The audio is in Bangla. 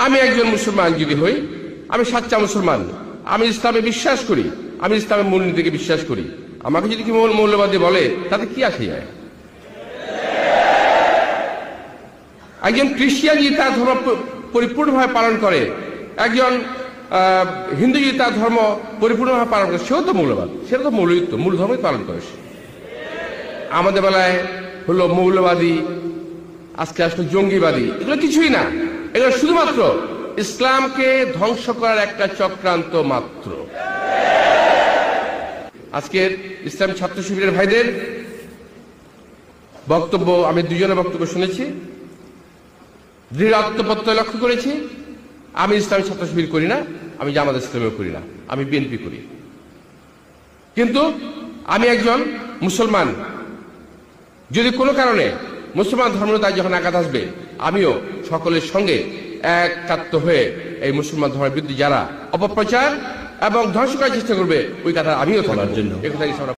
আমি একজন মুসলমান যদি হই, আমি সাচ্চা মুসলমান, আমি ইসলামে বিশ্বাস করি, আমি ইসলামের মূলনীতিকে বিশ্বাস করি, আমাকে যদি কি মৌলবাদী বলে তাতে কি আসে যায়? একজন খ্রিস্টান যদি তার ধর্ম পরিপূর্ণভাবে পালন করে, একজন হিন্দু যদি তার ধর্ম পরিপূর্ণভাবে পালন করে, সেও তো মৌলবাদ, সেটা তো মৌলিক, মূল ধর্মই পালন করে সে। আমাদের বেলায় হলো মৌলবাদী, আজকে আসলে জঙ্গিবাদী, এগুলো কিছুই না, এগুলো শুধুমাত্র ইসলামকে ধ্বংস করার একটা চক্রান্ত মাত্র। আজকের ইসলাম ছাত্র শিবিরের ভাইদের বক্তব্য, আমি দুজনের বক্তব্য শুনেছি, দৃঢ় আত্মপ্রত্যয় লক্ষ্য করেছি। আমি ইসলামী ছাত্র শিবির করি না, আমি জামাত ইসলামীও করি না, আমি বিএনপি করি, কিন্তু আমি একজন মুসলমান। যদি কোনো কারণে মুসলমান ধর্মতায় যখন আঘাত আসবে, আমিও সকলের সঙ্গে একাত্ম হয়ে এই মুসলমান ধর্মের বিরুদ্ধে যারা অপপ্রচার এবং ধ্বংস করার চেষ্টা করবে, ওই কথা আমিও থাকার জন্য, এ কথা